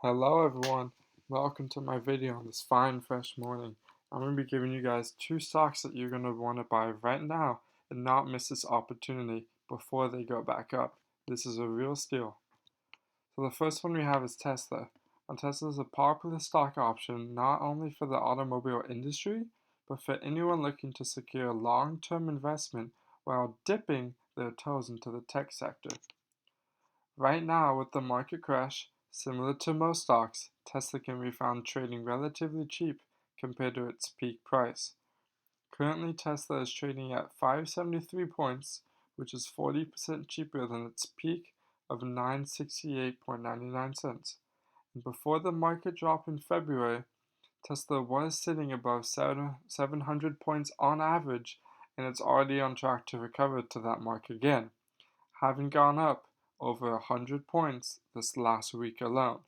Hello everyone, welcome to my video on this fine fresh morning. I'm going to be giving you guys two stocks that you're going to want to buy right now and not miss this opportunity before they go back up. This is a real steal. So the first one we have is Tesla. And Tesla is a popular stock option not only for the automobile industry, but for anyone looking to secure long-term investment while dipping their toes into the tech sector. Right now, with the market crash, similar to most stocks, Tesla can be found trading relatively cheap compared to its peak price. Currently, Tesla is trading at 573 points, which is 40% cheaper than its peak of 968.99 cents. And before the market drop in February, Tesla was sitting above 700 points on average, and it's already on track to recover to that mark again, having gone up over 100 points this last week alone.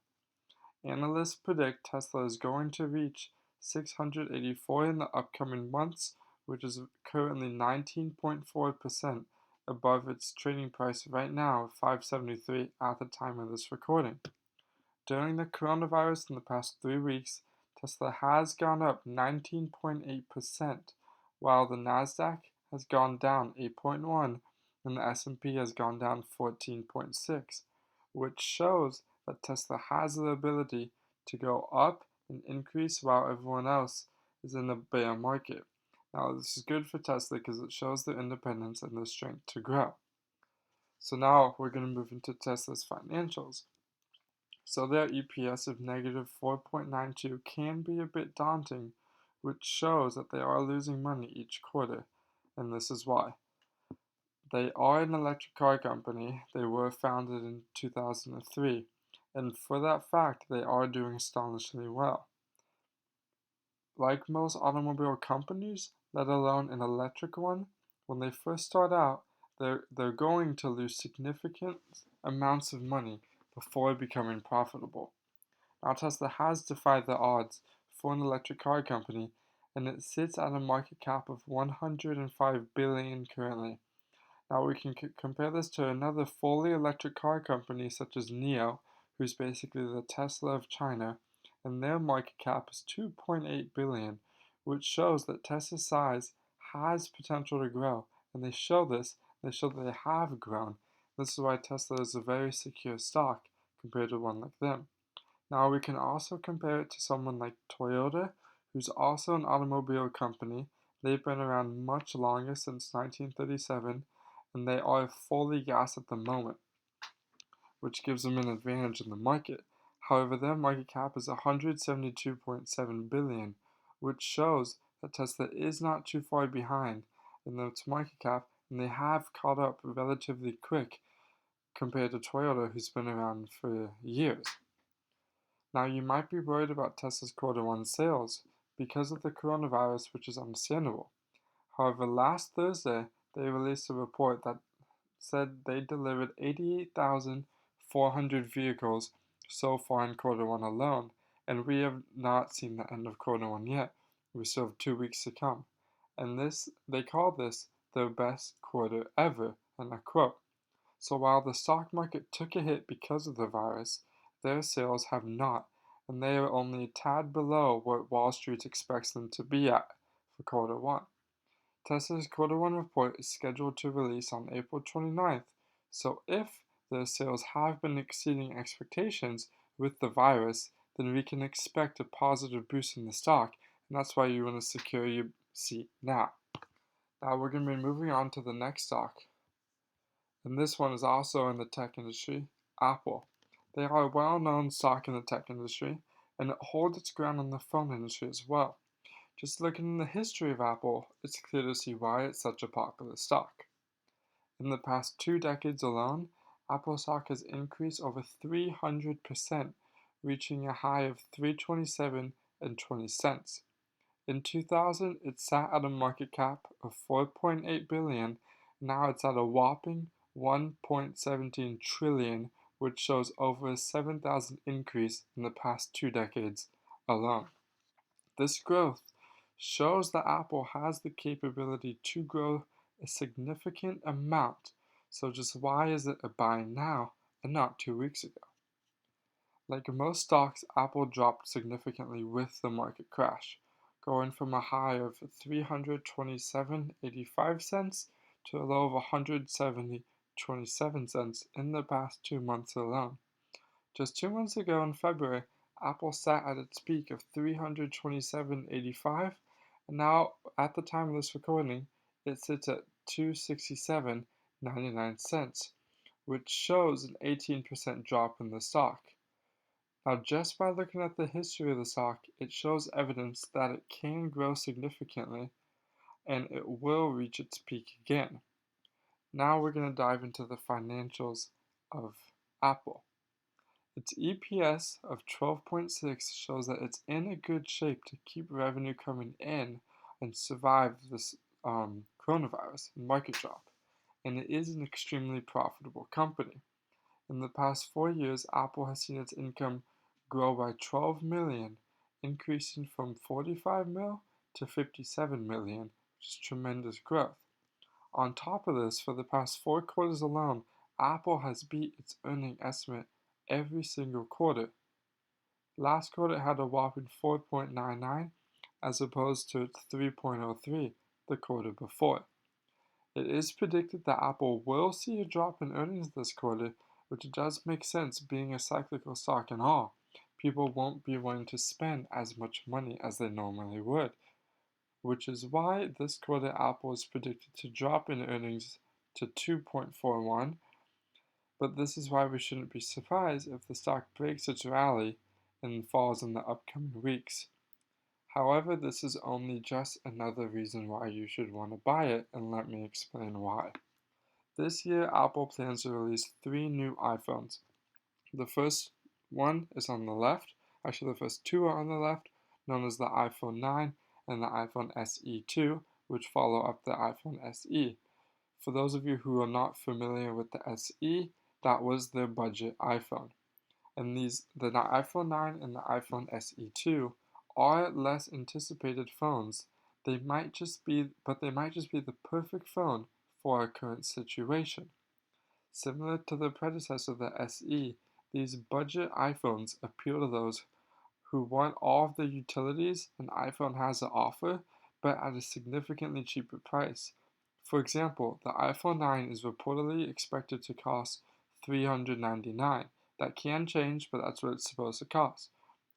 Analysts predict Tesla is going to reach 684 in the upcoming months, which is currently 19.4% above its trading price right now of 573 at the time of this recording. During the coronavirus in the past 3 weeks, Tesla has gone up 19.8%, while the Nasdaq has gone down 8.1 and the S&P has gone down 14.6, which shows that Tesla has the ability to go up and increase while everyone else is in a bear market. Now, this is good for Tesla because it shows their independence and their strength to grow. So now we're going to move into Tesla's financials. So their EPS of negative 4.92 can be a bit daunting, which shows that they are losing money each quarter, and this is why. They are an electric car company. They were founded in 2003, and for that fact, they are doing astonishingly well. Like most automobile companies, let alone an electric one, when they first start out, they're going to lose significant amounts of money before becoming profitable. Now, Tesla has defied the odds for an electric car company, and it sits at a market cap of 105 billion currently. Now we can compare this to another fully electric car company such as NIO, who's basically the Tesla of China, and their market cap is 2.8 billion, which shows that Tesla's size has potential to grow, and they show this, they show that they have grown. This is why Tesla is a very secure stock compared to one like them. Now we can also compare it to someone like Toyota, who's also an automobile company. They've been around much longer, since 1937, and they are fully gas at the moment, which gives them an advantage in the market. However, their market cap is 172.7 billion, which shows that Tesla is not too far behind in its market cap, and they have caught up relatively quick compared to Toyota, who's been around for years. Now, you might be worried about Tesla's quarter one sales because of the coronavirus, which is understandable. However, last Thursday, they released a report that said they delivered 88,400 vehicles so far in quarter one alone, and we have not seen the end of quarter one yet. We still have 2 weeks to come. And they call this their best quarter ever, and I quote. So while the stock market took a hit because of the virus, their sales have not, and they are only a tad below what Wall Street expects them to be at for quarter one. Tesla's quarter one report is scheduled to release on April 29th, so if their sales have been exceeding expectations with the virus, then we can expect a positive boost in the stock, and that's why you want to secure your seat now. Now we're going to be moving on to the next stock, and this one is also in the tech industry, Apple. They are a well-known stock in the tech industry, and it holds its ground in the phone industry as well. Just looking in the history of Apple, it's clear to see why it's such a popular stock. In the past 2 decades alone, Apple stock has increased over 300%, reaching a high of $327.20. In 2000, it sat at a market cap of 4.8 billion. Now it's at a whopping 1.17 trillion, which shows over a 7,000 increase in the past 2 decades alone. This growth shows that Apple has the capability to grow a significant amount. So just why is it a buy now and not 2 weeks ago? Like most stocks, Apple dropped significantly with the market crash, going from a high of 327.85 to a low of 170.27 in the past 2 months alone. Just 2 months ago in February, Apple sat at its peak of 327.85, and now, at the time of this recording, it sits at 267.99, which shows an 18% drop in the stock. Now, just by looking at the history of the stock, it shows evidence that it can grow significantly and it will reach its peak again. Now we're going to dive into the financials of Apple. Its EPS of 12.6 shows that it's in a good shape to keep revenue coming in and survive this coronavirus market drop, and it is an extremely profitable company. In the past 4 years, Apple has seen its income grow by 12 million, increasing from 45 mil to 57 million, which is tremendous growth. On top of this, for the past 4 quarters alone, Apple has beat its earning estimate every single quarter. Last quarter it had a whopping 4.99 as opposed to 3.03 the quarter before. It is predicted that Apple will see a drop in earnings this quarter, which does make sense being a cyclical stock and all. People won't be wanting to spend as much money as they normally would, which is why this quarter Apple is predicted to drop in earnings to 2.41, but this is why we shouldn't be surprised if the stock breaks its rally and falls in the upcoming weeks. However, this is only just another reason why you should want to buy it, and let me explain why. This year, Apple plans to release 3 new iPhones. The first one is on the left, actually the first 2 are on the left, known as the iPhone 9 and the iPhone SE 2, which follow up the iPhone SE. For those of you who are not familiar with the SE, that was their budget iPhone. And the iPhone 9 and the iPhone SE 2 are less anticipated phones. They might just be the perfect phone for our current situation. Similar to the predecessor, the SE, these budget iPhones appeal to those who want all of the utilities an iPhone has to offer, but at a significantly cheaper price. For example, the iPhone 9 is reportedly expected to cost $399. That can change, but that's what it's supposed to cost.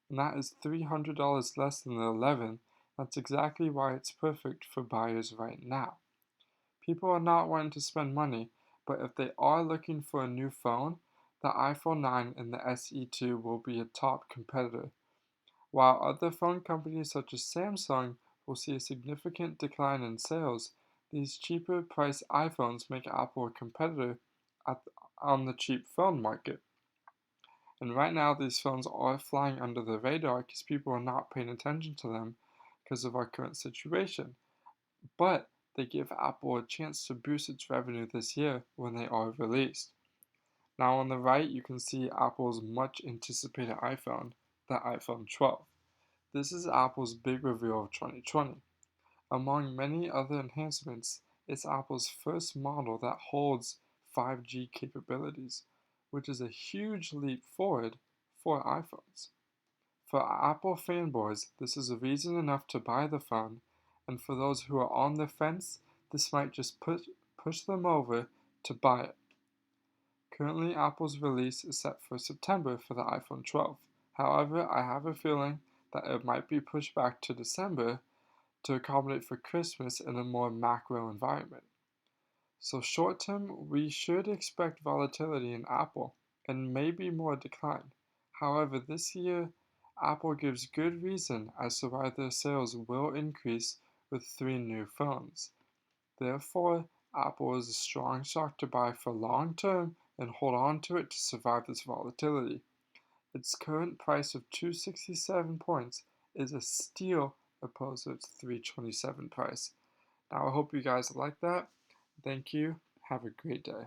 And that is $300 less than the 11. That's exactly why it's perfect for buyers right now. People are not wanting to spend money, but if they are looking for a new phone, the iPhone 9 and the SE 2 will be a top competitor. While other phone companies such as Samsung will see a significant decline in sales, these cheaper priced iPhones make Apple a competitor on the cheap phone market. And right now, these phones are flying under the radar because people are not paying attention to them because of our current situation. But they give Apple a chance to boost its revenue this year when they are released. Now on the right, you can see Apple's much anticipated iPhone, the iPhone 12. This is Apple's big reveal of 2020. Among many other enhancements, it's Apple's first model that holds 5G capabilities, which is a huge leap forward for iPhones. For Apple fanboys, this is a reason enough to buy the phone, and for those who are on the fence, this might just push them over to buy it. Currently, Apple's release is set for September for the iPhone 12. However, I have a feeling that it might be pushed back to December to accommodate for Christmas in a more macro environment. So short term, we should expect volatility in Apple and maybe more decline. However, this year, Apple gives good reason as to why their sales will increase with 3 new phones. Therefore, Apple is a strong stock to buy for long term and hold on to it to survive this volatility. Its current price of 267 points is a steal opposed to its 327 price. Now I hope you guys like that. Thank you. Have a great day.